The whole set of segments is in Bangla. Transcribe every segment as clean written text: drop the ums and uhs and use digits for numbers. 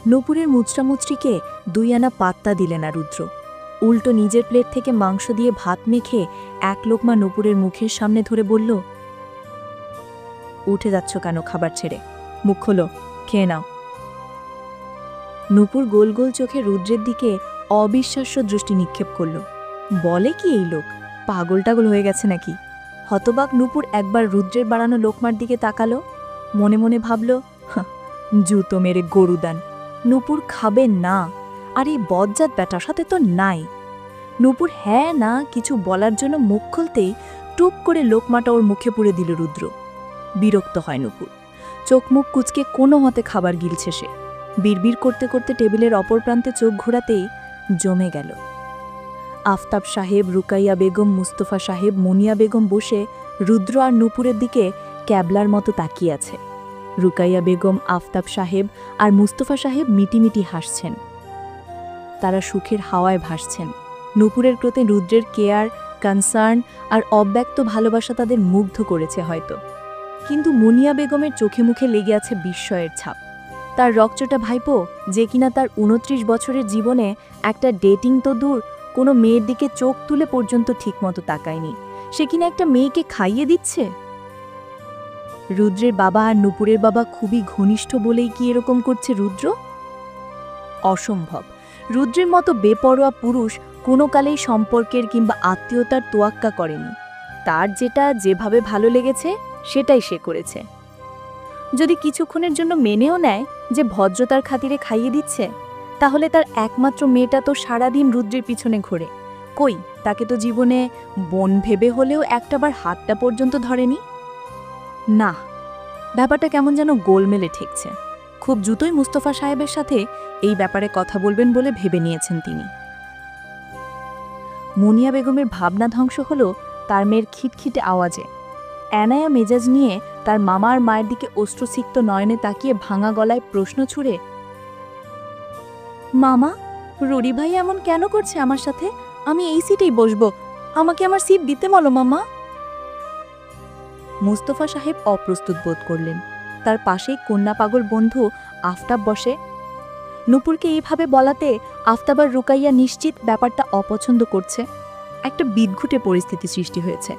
নূপুরের মুচড়ামুচড়িকে 2 আনা পাত্তা দিলে না রুদ্র। উল্টো নিজের প্লেট থেকে মাংস দিয়ে ভাত মেখে এক লোকমা নূপুরের মুখের সামনে ধরে বলল, উঠে যাচ্ছ কেন খাবার ছেড়ে? মুখ খোলো, খেয়ে নাও। নূপুর গোল গোল চোখে রুদ্রের দিকে অবিশ্বাস্য দৃষ্টি নিক্ষেপ করল। বলে কি এই লোক, পাগল টাগল হয়ে গেছে নাকি? হতবাক নূপুর একবার রুদ্রের বাড়ানো লোকমার দিকে তাকালো, মনে মনে ভাবল, জুতো মেরে গরু দান, নূপুর খাবে না। আর এই বজ্জাত ব্যাটার সাথে তো নাই। নূপুর হ্যাঁ না কিছু বলার জন্য মুখ খুলতেই টুপ করে লোকমাটা ওর মুখে পুরে দিল রুদ্র। বিরক্ত হয় নূপুর, চোখ মুখ কুচকে কোনো মতে খাবার গিলছে সে। বিড়বিড় করতে করতে টেবিলের অপর প্রান্তে চোখ ঘোরাতেই জমে গেল। আফতাব সাহেব, রুকাইয়া বেগম, মুস্তফা সাহেব, মুনিয়া বেগম বসে রুদ্র আর নূপুরের দিকে ক্যাবলার মতো তাকিয়ে আছে। রুকাইয়া বেগম, আফতাব সাহেব আর মুস্তফা সাহেব মিটিমিটি হাসছেন। তারা সুখের হাওয়ায় ভাসছেন। নূপুরের প্রতি রুদ্রের কেয়ার, কনসার্ন আর অব্যক্ত ভালোবাসা তাদের মুগ্ধ করেছে হয়তো। কিন্তু মুনিয়া বেগমের চোখে মুখে লেগে আছে বিস্ময়ের ছাপ। তার রকচটা ভাইপো, যে কিনা তার 29 বছরের জীবনে একটা ডেটিং তো দূর, কোনো মেয়ের দিকে চোখ তুলে পর্যন্ত ঠিকমতো তাকায়নি, সে কিনা একটা মেয়েকে খাইয়ে দিচ্ছে। রুদ্রের বাবা আর নূপুরের বাবা খুবই ঘনিষ্ঠ বলেই কি এরকম করছে রুদ্র? অসম্ভব। রুদ্রের মতো বেপরোয়া পুরুষ কোনো কালেই সম্পর্কের কিংবা আত্মীয়তার তোয়াক্কা করেনি। তার যেটা যেভাবে ভালো লেগেছে সেটাই সে করেছে। যদি কিছুক্ষণের জন্য মেনেও নেয় যে ভদ্রতার খাতিরে খাইয়ে দিচ্ছে, তাহলে তার একমাত্র মেয়েটা তো সারাদিন রুদ্রের পিছনে ঘোরে। কই, তাকে তো জীবনে বোন ভেবে হলেও একটাবার হাতটা পর্যন্ত ধরেনি। না, ব্যাপারটা কেমন যেন গোলমেলে ঠেকছে। খুব দ্রুতই মুস্তফা সাহেবের সাথে এই ব্যাপারে কথা বলবেন বলে ভেবে নিয়েছেন তিনি। মুনিয়া বেগমের ভাবনা ধ্বংস হল তার মেয়ের খিটখিটে আওয়াজে। অ্যানায়া মেজাজ নিয়ে তার মামার মায়ের দিকে অশ্রুসিক্ত নয়নে তাকিয়ে ভাঙা গলায় প্রশ্ন ছুড়ে, মামা, রুরি ভাই এমন কেন করছে আমার সাথে? আমি এই সিটেই বসবো, আমাকে আমার সিট দিতে বলো মামা। মুস্তফা সাহেব অপ্রস্তুত বোধ করলেন। তার পাশেই কন্যা পাগল বন্ধু আফতাব বসে। নূপুরকে এইভাবে বলাতে আফতাব আর রুকাইয়া নিশ্চিত ব্যাপারটা অপছন্দ করছে। একটা বিদঘুটে পরিস্থিতি সৃষ্টি হয়েছে।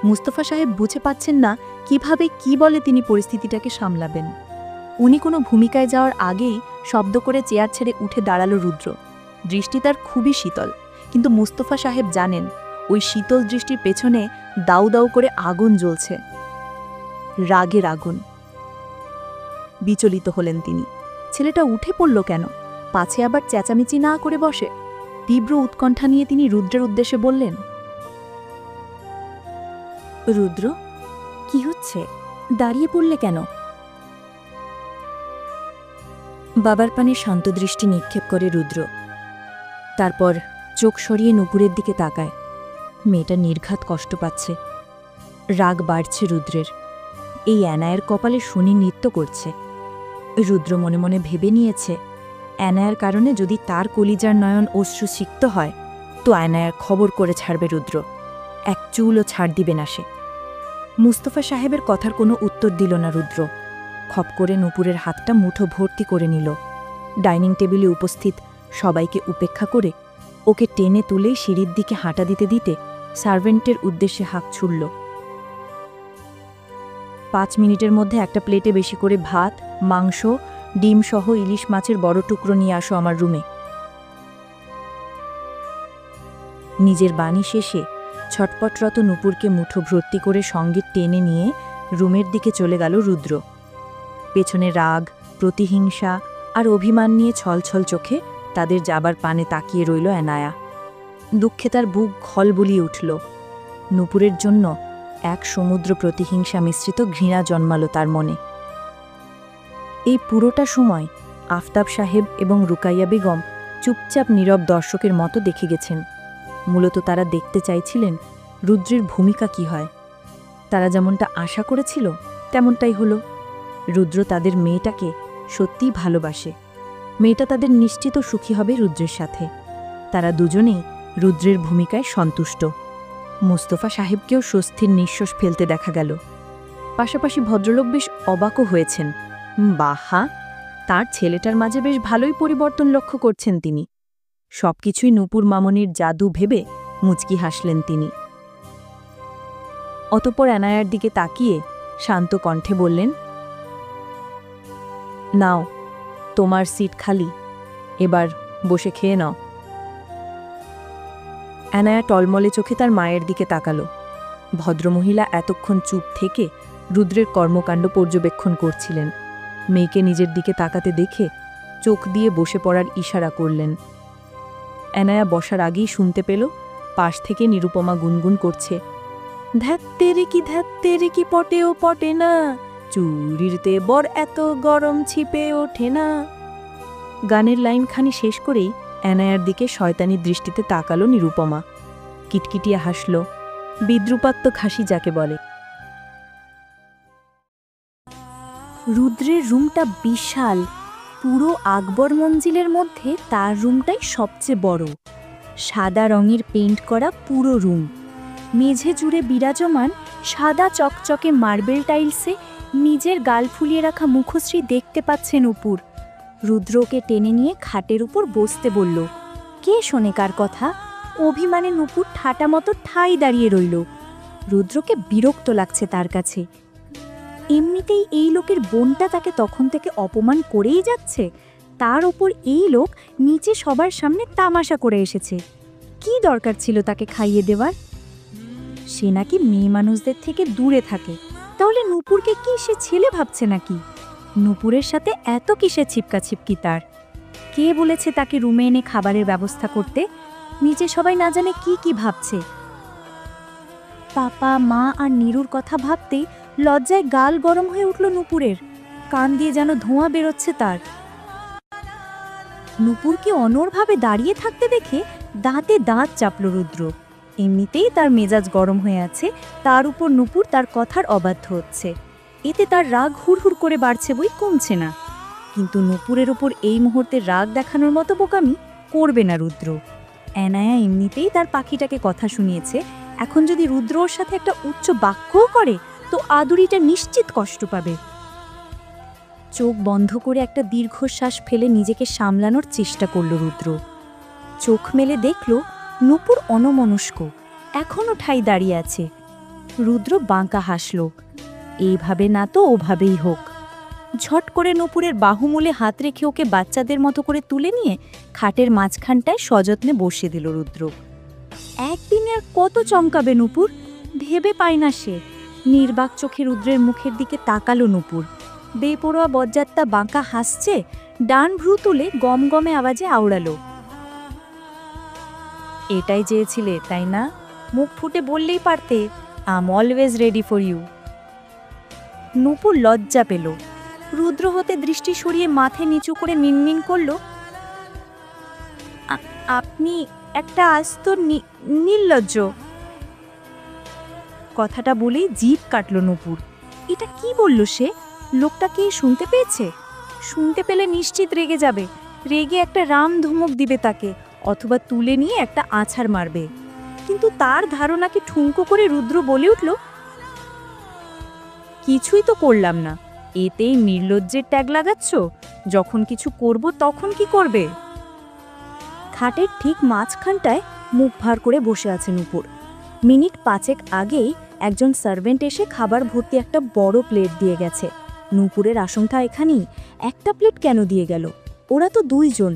মুস্তফা সাহেব বুঝে পাচ্ছেন না কিভাবে কি বলে তিনি পরিস্থিতিটাকে সামলাবেন। উনি কোনো ভূমিকায় যাওয়ার আগেই শব্দ করে চেয়ার ছেড়ে উঠে দাঁড়ালো রুদ্র। দৃষ্টি তার খুবই শীতল, কিন্তু মুস্তফা সাহেব জানেন ওই শীতল দৃষ্টির পেছনে দাউ দাউ করে আগুন জ্বলছে, রাগের আগুন। বিচলিত হলেন তিনি। ছেলেটা উঠে পড়ল কেন? পাছে আবার চেঁচামেচি না করে বসে? তীব্র উৎকণ্ঠা নিয়ে তিনি রুদ্রের উদ্দেশ্যে বললেন, রুদ্র, কি হচ্ছে? দাঁড়িয়ে পড়লে কেন? বাবার পানে শান্ত দৃষ্টি নিক্ষেপ করে রুদ্র। তারপর চোখ সরিয়ে নূপুরের দিকে তাকায়। মেয়েটা নির্ঘাত কষ্ট পাচ্ছে। রাগ বাড়ছে রুদ্রের। এই অ্যানায়ের কপালে শনি নৃত্য করছে। রুদ্র মনে মনে ভেবে নিয়েছে, অ্যানায়ার কারণে যদি তার কলিজার নয়ন অশ্রু সিক্ত হয়, তো অ্যানায়ার খবর করে ছাড়বে রুদ্র। এক চুলও ছাড় দিবে না সে। মুস্তফা সাহেবের কথার কোনো উত্তর দিল না রুদ্র। খপ করে নূপুরের হাতটা মুঠো ভর্তি করে নিল। ডাইনিং টেবিলে উপস্থিত সবাইকে উপেক্ষা করে ওকে টেনে তুলেই সিঁড়ির দিকে হাঁটা দিতে দিতে সার্ভেন্টের উদ্দেশ্যে হাঁক ছুড়ল, 5 মিনিটের মধ্যে একটা প্লেটে বেশি করে ভাত, মাংস, ডিম সহ ইলিশ মাছের বড় টুকরো নিয়ে আসো আমার রুমে। নিজের বাণী শেষে ছটপটরত নূপুরকে মুঠো ভর্তি করে সঙ্গে টেনে নিয়ে রুমের দিকে চলে গেল রুদ্র। পেছনে রাগ, প্রতিহিংসা আর অভিমান নিয়ে ছলছল চোখে তাদের যাবার পানে তাকিয়ে রইল অ্যানায়া। দুঃখে তার বুক খলবলিয়ে উঠল। নূপুরের জন্য এক সমুদ্র প্রতিহিংসা মিশ্রিত ঘৃণা জন্মালো তার মনে। এই পুরোটা সময় আফতাব সাহেব এবং রুকাইয়া বেগম চুপচাপ নীরব দর্শকের মতো দেখে গেছেন। মূলত তারা দেখতে চাইছিলেন রুদ্রের ভূমিকা কি হয়। তারা যেমনটা আশা করেছিল তেমনটাই হলো। রুদ্র তাদের মেয়েটাকে সত্যিই ভালোবাসে। মেয়েটা তাদের নিশ্চিত সুখী হবে রুদ্রের সাথে। তারা দুজনেই রুদ্রের ভূমিকায় সন্তুষ্ট। মুস্তফা সাহেবকেও স্বস্তির নিঃশ্বাস ফেলতে দেখা গেল। পাশাপাশি ভদ্রলোক বেশ অবাকও হয়েছেন। বাহা, তার ছেলেটার মাঝে বেশ ভালোই পরিবর্তন লক্ষ্য করছেন তিনি। সবকিছুই নূপুর মামনির জাদু ভেবে মুচকি হাসলেন তিনি। অতঃপর অ্যানায়ার দিকে তাকিয়ে শান্ত কণ্ঠে বললেন, নাও, তোমার সিট খালি, এবার বসে খেয়ে নাও। অ্যানায়া টলমলে চোখে তার মায়ের দিকে তাকালো। ভদ্রমহিলা এতক্ষণ চুপ থেকে রুদ্রের কর্মকাণ্ড পর্যবেক্ষণ করছিলেন। মেয়েকে নিজের দিকে তাকাতে দেখে চোখ দিয়ে বসে পড়ার ইশারা করলেন। অ্যানায়া বসার আগেই শুনতে পেল পাশ থেকে নিরুপমা গুনগুন করছে, ধ্যাত্তেরে কি পটেও পটে না, চুরির দেবর এত গরম ছিপে ওঠে না। গানের লাইনখানি শেষ করেই অ্যানায়ার দিকে শয়তানি দৃষ্টিতে তাকালো নিরুপমা। কিটকিটিয়া হাসল, বিদ্রুপাত্মক হাসি যাকে বলে। রুদ্রের রুমটা বিশাল, পুরো আকবর মঞ্জিলের মধ্যে তার রুমটাই সবচেয়ে বড়। সাদা রঙের পেইন্ট করা পুরো রুম, মেঝে জুড়ে বিরাজমান সাদা চকচকে মার্বেল টাইলসে নিজের গাল ফুলিয়ে রাখা মুখশ্রী দেখতে পাচ্ছেন উপর। রুদ্রকে টেনে নিয়ে খাটের উপর বসতে বলল। কে শোনে কার কথা? অভিমানে নুপুর ঠাটা মতো ঠাই দাঁড়িয়ে রইল। রুদ্রকে বিরক্ত লাগছে তার কাছে। এমনিতেই এই লোকের বোনটা তাকে তখন থেকে অপমান করেই যাচ্ছে, তার ওপর এই লোক নিচে সবার সামনে তামাশা করে এসেছে। কি দরকার ছিল তাকে খাইয়ে দেওয়ার? সে নাকি মেয়ে মানুষদের থেকে দূরে থাকে, তাহলে নূপুরকে কি সে ছেলে ভাবছে নাকি? নূপুরের সাথে এত কিসের ছিপকাছিপকি তার? কে বলেছে তাকে রুমে এনে খাবারের ব্যবস্থা করতে? নিচে সবাই না জানে কি কি ভাবছে। পাপা, মা আর নীরুর কথা ভাবতেই লজ্জায় গাল গরম হয়ে উঠল নূপুরের। কান দিয়ে যেন ধোঁয়া বেরোচ্ছে তার। নূপুরকে অনড়ভাবে দাঁড়িয়ে থাকতে দেখে দাঁতে দাঁত চাপল রুদ্র। এমনিতেই তার মেজাজ গরম হয়ে আছে, তার উপর নূপুর তার কথার অবাধ্য হচ্ছে। এতে তার রাগ হুড়হুড় করে বাড়ছে বই কমছে না। কিন্তু নূপুরের ওপর এই মুহূর্তে রাগ দেখানোর মতো বোকামি করবে না রুদ্র। অ্যানায়া এমনিতেই তার পাখিটাকে কথা শুনিয়েছে, এখন যদি রুদ্র ওর সাথে একটা উচ্চ বাক্যও করে তো আদুরিটা নিশ্চিত কষ্ট পাবে। চোখ বন্ধ করে একটা দীর্ঘশ্বাস ফেলে নিজেকে সামলানোর চেষ্টা করল রুদ্র। চোখ মেলে দেখল নূপুর অনমনস্ক, এখনও ঠাই দাঁড়িয়ে আছে। রুদ্র বাঁকা হাসল, এইভাবে না তো ওভাবেই হোক। ঝট করে নূপুরের বাহুমূলে হাত রেখে ওকে বাচ্চাদের মতো করে তুলে নিয়ে খাটের মাঝখানটায় সযত্নে বসিয়ে দিল রুদ্র। একদিনে আর কত চমকাবে নূপুর, ভেবে পায় না সে। নির্বাক চোখে রুদ্রের মুখের দিকে তাকালো নূপুর। বেপরোয়া বজ্জাত্তা বাঁকা হাসছে, ডান ভ্রু তুলে গমগমে আওয়াজে আওড়ালো, এটাই চেয়েছিলে তাই না? মুখ ফুটে বললেই পারতে, আম অলওয়েজ রেডি ফর ইউ। নূপুর লজ্জা পেল। রুদ্র হতে দৃষ্টি সরিয়ে মাথা নিচু করে মিনমিন করল, আপনি একটা আস্ত নির্লজ্জ। কথাটা বলেই জিভ কাটল নূপুর। এটা কি বলল সে? লোকটা কি শুনতে পেয়েছে? শুনতে পেলে নিশ্চিত রেগে যাবে। রেগে একটা রাম ধমক দিবে তাকে, অথবা তুলে নিয়ে একটা আছাড় মারবে। কিন্তু তার ধারণাকে ঠুনকো করে রুদ্র বলে উঠল, কিছুই তো করলাম না, এতেই নির্লজ্জের ট্যাগ লাগাচ্ছ? যখন কিছু করব তখন কি করবে? খাটের ঠিক মাঝখানটায় মুখ ভার করে বসে আছে নূপুর। মিনিট 5 আগেই একজন সার্ভেন্ট এসে খাবার ভর্তি একটা বড় প্লেট দিয়ে গেছে। নূপুরের আশঙ্কা এখানেই, একটা প্লেট কেন দিয়ে গেল? ওরা তো 2 জন।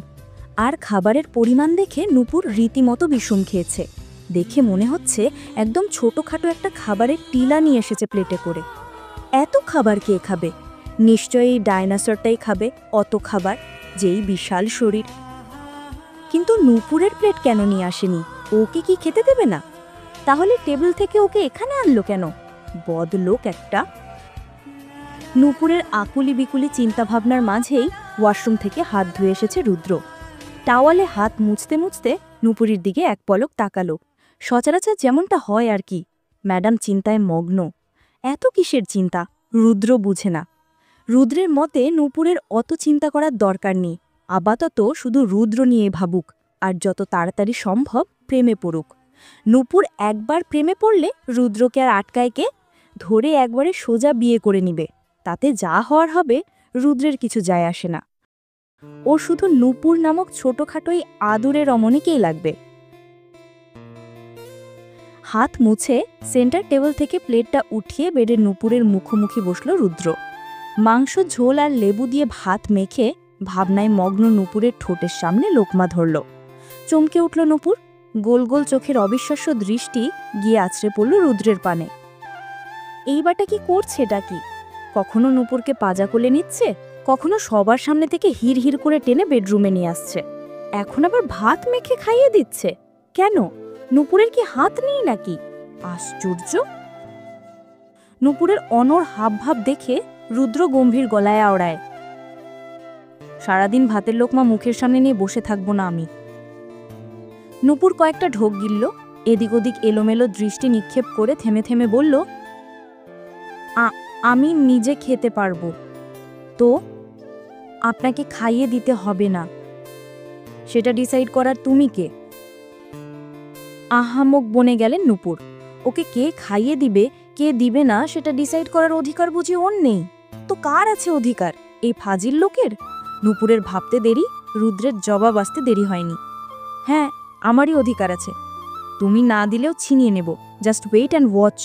আর খাবারের পরিমাণ দেখে নূপুর রীতিমতো বিষম খেয়েছে। দেখে মনে হচ্ছে একদম ছোটোখাটো একটা খাবারের টিলা নিয়ে এসেছে প্লেটে করে। এত খাবার কে খাবে? নিশ্চয়ই এই ডাইনোসরটাই খাবে অত খাবার, যেই বিশাল শরীর। কিন্তু নূপুরের প্লেট কেন নিয়ে আসেনি? ওকে কি খেতে দেবে না? তাহলে টেবিল থেকে ওকে এখানে আনলো কেন? বদলোক একটা। নূপুরের আকুলি বিকুলি চিন্তাভাবনার মাঝেই ওয়াশরুম থেকে হাত ধুয়ে এসেছে রুদ্র। টাওয়ালে হাত মুছতে মুছতে নূপুরের দিকে এক পলক তাকালো। সচরাচর যেমনটা হয় আর কি। ম্যাডাম চিন্তায় মগ্ন। এত কিসের চিন্তা রুদ্র বুঝে না। রুদ্রের মতে নূপুরের অত চিন্তা করার দরকার নেই। আপাতত শুধু রুদ্র নিয়ে ভাবুক, আর যত তাড়াতাড়ি সম্ভব প্রেমে পড়ুক। নূপুর একবার প্রেমে পড়লে রুদ্রকে আর আটকায় কে? ধরে একবারে সোজা বিয়ে করে নিবে। তাতে যা হওয়ার হবে, রুদ্রের কিছু যায় আসে না। ওর শুধু নূপুর নামক ছোটখাটো এই আদুরে রমণীকেই লাগবে। হাত মুছে সেন্টার টেবিল থেকে প্লেটটা উঠিয়ে বেডের নূপুরের মুখোমুখি বসল রুদ্র। মাংস ঝোল আর লেবু দিয়ে ভাত মেখে ভাবনায় মগ্ন নূপুরের ঠোঁটের সামনে লোকমা ধরল। চমকে উঠল নূপুর। গোল গোল চোখের অবিশ্বাস্য দৃষ্টি গিয়ে আছড়ে পড়ল রুদ্রের পানে। এইবারটা কি করছে এটা কি? কখনো নূপুরকে পাজা কোলে নিচ্ছে, কখনো সবার সামনে থেকে হির হির করে টেনে বেডরুমে নিয়ে আসছে, এখন আবার ভাত মেখে খাইয়ে দিচ্ছে। কেন? নূপুরের কি হাত নেই নাকি? আশ্চর্য! নূপুরের অনড় হাবভাব দেখে রুদ্র গম্ভীর গলায় আওড়ায়, সারাদিন ভাতের লোকমা মুখের সামনে নিয়ে বসে থাকবো না আমি। নূপুর কয়েকটা ঢোক গিলল, এদিক ওদিক এলোমেলো দৃষ্টি নিক্ষেপ করে থেমে থেমে বলল, আমি নিজে খেতে পারবো। তো আপনাকে খাইয়ে দিতে হবে না, সেটা ডিসাইড করার তুমি কে? আহামক বনে গেলেন নূপুর। ওকে কে খাইয়ে দিবে কে দিবে না সেটা ডিসাইড করার অধিকার বুঝি ওর নেই? তো কার আছে অধিকার? এই ফাজিল লোকের? নূপুরের ভাবতে দেরি, রুদ্রের জবাব আসতে দেরি হয়নি। হ্যাঁ, আমারই অধিকার আছে, তুমি না দিলেও ছিনিয়ে নেব, জাস্ট ওয়েট অ্যান্ড ওয়াচ।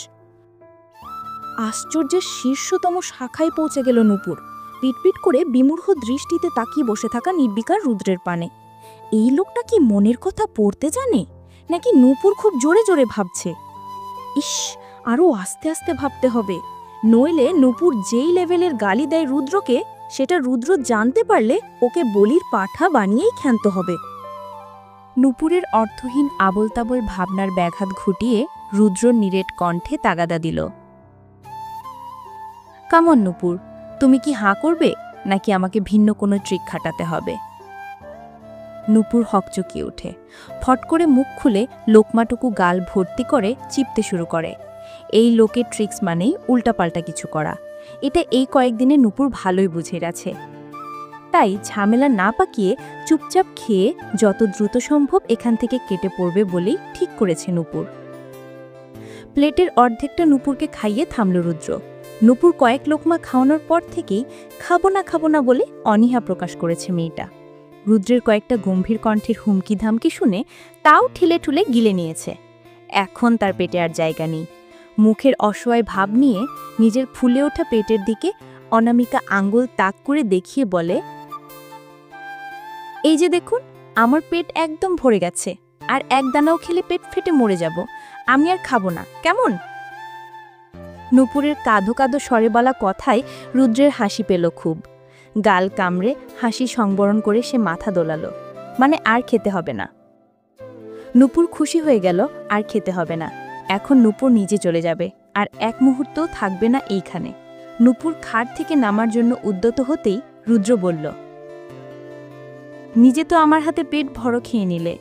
আশ্চর্যের শীর্ষতম শাখায় পৌঁছে গেল নূপুর। পিটপিট করে বিমূঢ় দৃষ্টিতে তাকিয়ে বসে থাকা নির্বিকার রুদ্রের পানে। এই লোকটা কি মনের কথা পড়তে জানে, নাকি নূপুর খুব জোরে জোরে ভাবছে? ইস, আরও আস্তে আস্তে ভাবতে হবে, নইলে নূপুর যেই লেভেলের গালি দেয় রুদ্রকে, সেটা রুদ্র জানতে পারলে ওকে বলির পাঠা বানিয়েই ক্ষান্ত হবে। নূপুরের অর্থহীন আবল তাবল ভাবনার ব্যাঘাত ঘটিয়ে রুদ্র নিরেট কণ্ঠে তাগাদা দিল, কামন নূপুর, তুমি কি হাঁ করবে নাকি আমাকে ভিন্ন কোনো ট্রিক খাটাতে হবে? নূপুর হকচকিয়ে ওঠে। ফট করে মুখ খুলে লোকমাটুকু গাল ভর্তি করে চিপতে শুরু করে। এই লোকের ট্রিক্স মানেই উল্টাপাল্টা কিছু করা। এটা এই কয়েকদিনে নূপুর ভালোই বুঝে গেছে। তাই ঝামেলা না পাকিয়ে চুপচাপ খেয়ে যত দ্রুত সম্ভব এখান থেকে কেটে পড়বে বলেই ঠিক করেছে নূপুর। প্লেটের অর্ধেকটা নূপুরকে খাইয়ে থামল রুদ্র। নূপুর কয়েক লোকমা খাওয়ানোর পর থেকেই খাবো না বলে অনীহা প্রকাশ করেছে মেয়েটা। রুদ্রের কয়েকটা গম্ভীর কণ্ঠের হুমকি ধামকি শুনে তাও ঠিলে ঠুলে গিলে নিয়েছে। এখন তার পেটে আর জায়গা নেই। মুখের অসহায় ভাব নিয়ে নিজের ফুলে ওঠা পেটের দিকে অনামিকা আঙ্গুল তাক করে দেখিয়ে বলে, এই যে দেখুন, আমার পেট একদম ভরে গেছে, আর এক দানাও খেলে পেট ফেটে মরে যাব, আমি আর খাবো না, কেমন? নূপুরের কাঁদো কাঁদো স্বরে বলা কথায় রুদ্রের হাসি পেল খুব। গাল কামড়ে হাসি সংবরণ করে সে মাথা দোলালো, মানে আর খেতে হবে না। নূপুর খুশি হয়ে গেল, আর খেতে হবে না। এখন নূপুর নিজে চলে যাবে, আর এক মুহূর্তও থাকবে না এইখানে। নূপুর খাট থেকে নামার জন্য উদ্যত হতেই রুদ্র বলল, নিজে তো আমার হাতে পেট ভরো খেয়ে নিলে,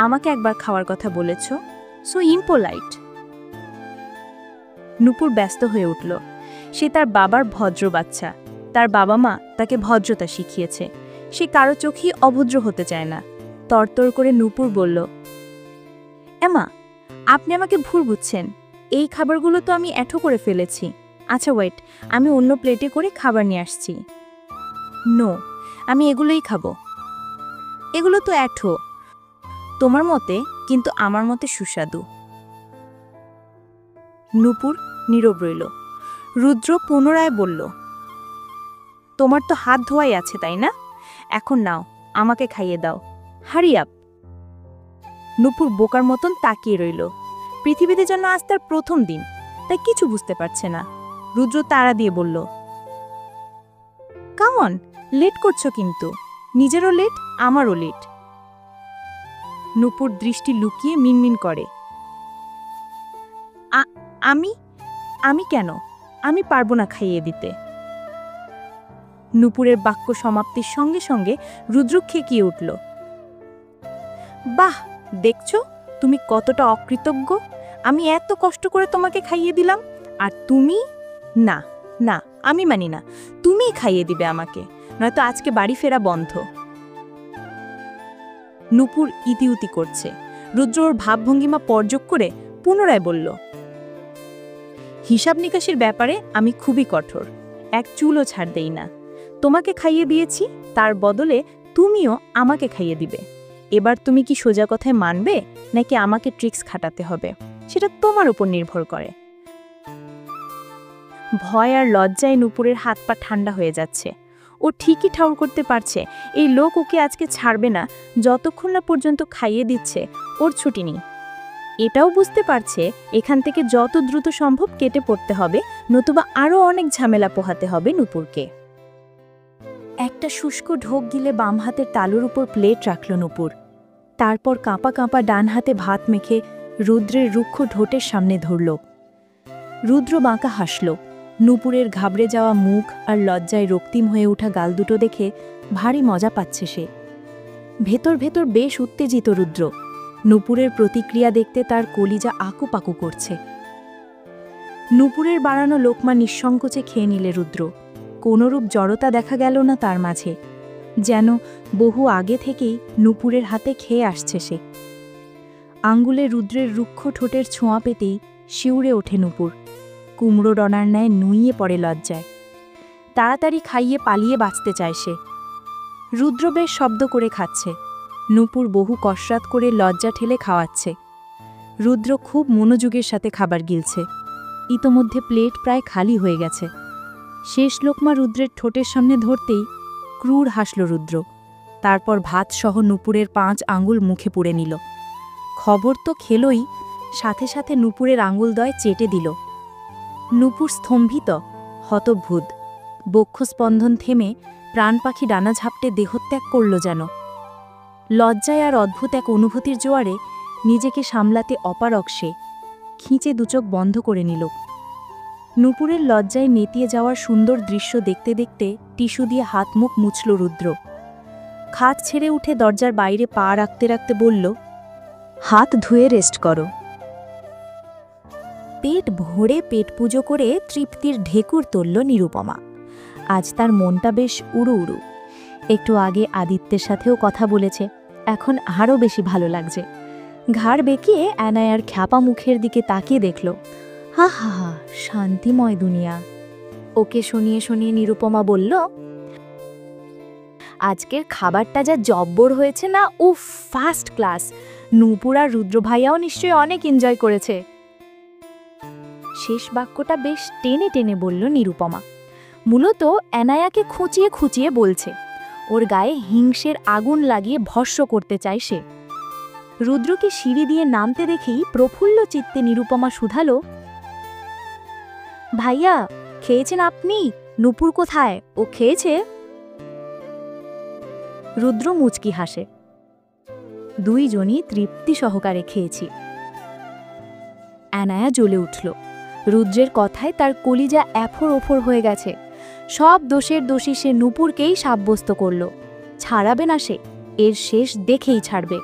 আমাকে একবার খাওয়ার কথা বলেছ, সো ইম্পোলাইট। নূপুর ব্যস্ত হয়ে উঠল। সে তার বাবার ভদ্র বাচ্চা, তার বাবা মা তাকে ভদ্রতা শিখিয়েছে। সে কারো চোখেই অভদ্র হতে চায় না। তরতর করে নূপুর বলল, এমা, আপনি আমাকে ভুল বুঝছেন, এই খাবারগুলো তো আমি এঁঠো করে ফেলেছি। আচ্ছা ওয়েট, আমি অন্য প্লেটে করে খাবার নিয়ে আসছি। নো, আমি এগুলোই খাবো। এগুলো তো এঁঠো, তোমার মতে, কিন্তু আমার মতে সুস্বাদু। নূপুর নীরব রইল। রুদ্র পুনরায় বলল, তোমার তো হাত ধোয়াই আছে তাই না? এখন নাও, আমাকে খাইয়ে দাও, হারি আপ। নূপুর বোকার মতন তাকিয়ে রইল। পৃথিবীতে যেন আজ তার প্রথম দিন, তাই কিছু বুঝতে পারছে না। রুদ্র তাড়া দিয়ে বলল, কামন, লেট করছো কিন্তু, নিজেরও লেট, আমারও লেট। নূপুর দৃষ্টি লুকিয়ে মিনমিন করে, আমি কেন? আমি পারবো না খাইয়ে দিতে। নূপুরের বাক্য সমাপ্তির সঙ্গে সঙ্গে রুদ্র খেকিয়ে উঠল। বাহ, দেখছো তুমি কতটা অকৃতজ্ঞ? আমি এত কষ্ট করে তোমাকে খাইয়ে দিলাম, আর তুমি? না না, আমি মানি না, তুমিই খাইয়ে দিবে আমাকে, নয়তো আজকে বাড়ি ফেরা বন্ধ। নূপুর ইতিউতি করছে। রুদ্র ওর ভাবভঙ্গিমা পর্যক করে পুনরায় বলল, হিসাব নিকাশের ব্যাপারে আমি খুবই কঠোর, এক চুলও ছাড় দেই না। তোমাকে খাইয়ে দিয়েছি, তার বদলে তুমিও আমাকে খাইয়ে দিবে। এবার তুমি কি সোজা কথায় মানবে নাকি আমাকে ট্রিক্স খাটাতে হবে, সেটা তোমার উপর নির্ভর করে। ভয় আর লজ্জায় নূপুরের হাত পা ঠান্ডা হয়ে যাচ্ছে। ও ঠিকই ঠাউর করতে পারছে এই লোক ওকে আজকে ছাড়বে না যতক্ষণ না পর্যন্ত খাইয়ে দিচ্ছে ওর ছুটি নেই। এটাও বুঝতে পারছে এখান থেকে যত দ্রুত সম্ভব কেটে পড়তে হবে, নতুবা আরও অনেক ঝামেলা পোহাতে হবে নূপুরকে। একটা শুষ্ক ঢোক গিলে বাম হাতের তালুর উপর প্লেট রাখল নূপুর। তারপর কাঁপা কাঁপা ডান হাতে ভাত মেখে রুদ্রের রুক্ষ ঢোটের সামনে ধরল। রুদ্র বাঁকা হাসল। নূপুরের ঘাবড়ে যাওয়া মুখ আর লজ্জায় রক্তিম হয়ে ওঠা গাল দুটো দেখে ভারী মজা পাচ্ছে সে। ভেতর ভেতর বেশ উত্তেজিত রুদ্র। নূপুরের প্রতিক্রিয়া দেখতে তার কলিজা আকুপাকু করছে। নূপুরের বাড়ানো লোকমা নিঃসংকোচে খেয়ে নিলে রুদ্র। কোনরূপ জড়তা দেখা গেল না তার মাঝে, যেন বহু আগে থেকেই নূপুরের হাতে খেয়ে আসছে সে। আঙ্গুলে রুদ্রের রুক্ষ ঠোঁটের ছোঁয়া পেতেই শিউরে ওঠে নূপুর। কুমড়ো ডনার ন্যায় নুইয়ে পড়ে লজ্জায়। তাড়াতাড়ি খাইয়ে পালিয়ে বাঁচতে চায় সে। রুদ্র বেশ শব্দ করে খাচ্ছে। নূপুর বহু কসরত করে লজ্জা ঠেলে খাওয়াচ্ছে। রুদ্র খুব মনোযোগের সাথে খাবার গিলছে। ইতোমধ্যে প্লেট প্রায় খালি হয়ে গেছে। শেষ লোকমা রুদ্রের ঠোঁটের সামনে ধরতেই ক্রূর হাসল রুদ্র। তারপর ভাত সহ নূপুরের 5 আঙ্গুল মুখে পুড়ে নিল। খবর তো খেলই, সাথে সাথে নূপুরের আঙ্গুলদ্বয় চেটে দিল। নূপুর স্তম্ভিত, হতভূত। বক্ষস্পন্দন থেমে প্রাণ পাখি ডানা ঝাপটে দেহত্যাগ করল যেন। লজ্জায় আর অদ্ভুত এক অনুভূতির জোয়ারে নিজেকে সামলাতে অপারগ সে। খিঁচে দুচোখ বন্ধ করে নিল। নূপুরের লজ্জায় নেতিয়ে যাওয়ার সুন্দর দৃশ্য দেখতে দেখতে টিস্যু দিয়ে হাত মুখ মুছল রুদ্র। খাট ছেড়ে উঠে দরজার বাইরে পা রাখতে রাখতে বলল, হাত ধুয়ে রেস্ট করো। পেট ভরে পেট পুজো করে তৃপ্তির ঢেকুর তুলল নিরুপমা। আজ তার মনটা বেশ উড়ু উড়ু। একটু আগে আদিত্যের সাথেও কথা বলেছে, এখন আরও বেশি ভালো লাগছে। ঘাড় বেঁকিয়ে অ্যানায়ার খ্যাপা মুখের দিকে তাকিয়ে দেখল। হা হা হা, শান্তিময় দুনিয়া। ওকে শুনিয়ে শুনিয়ে নিরুপমা বলল, আজকের খাবারটা যা জব্বর হয়েছে না, উফ, ফার্স্ট ক্লাস। নূপুর আর রুদ্র ভাইয়াও নিশ্চয়ই অনেক এনজয় করেছে। শেষ বাক্যটা বেশ টেনে টেনে বলল নিরুপমা। মূলত অ্যানায়াকে খুঁচিয়ে খুঁচিয়ে বলছে। ওর গায়ে হিংসের আগুন লাগিয়ে ভস্ম করতে চায় সে। রুদ্রকে সিঁড়ি দিয়ে নামতে দেখেই প্রফুল্ল চিত্তে নিরুপমা শুধালো, ভাইয়া খেয়েছেন আপনি? নূপুর কোথায়? ও খেয়েছে? রুদ্র মুচকি হাসে। দুইজনই তৃপ্তি সহকারে খেয়েছি। অ্যানায়া জ্বলে উঠল। রুদ্রের কথায় তার কলিজা এফর ওফর হয়ে গেছে। সব দোষের দোষী সে নূপুরকেই সাব্যস্ত করল। ছাড়াবে না সে, এর শেষ দেখেই ছাড়বে।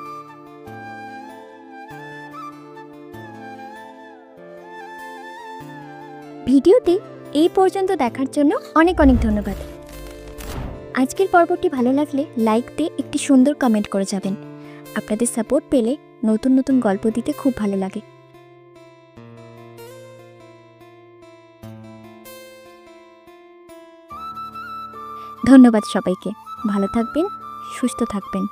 ভিডিওটি এই পর্যন্ত দেখার জন্য অনেক অনেক ধন্যবাদ। আজকের পর্বটি ভালো লাগলে লাইক দিয়ে একটি সুন্দর কমেন্ট করে যাবেন। আপনাদের সাপোর্ট পেলে নতুন নতুন গল্প দিতে খুব ভালো লাগে। ধন্যবাদ সবাইকে। ভালো থাকবেন, সুস্থ থাকবেন।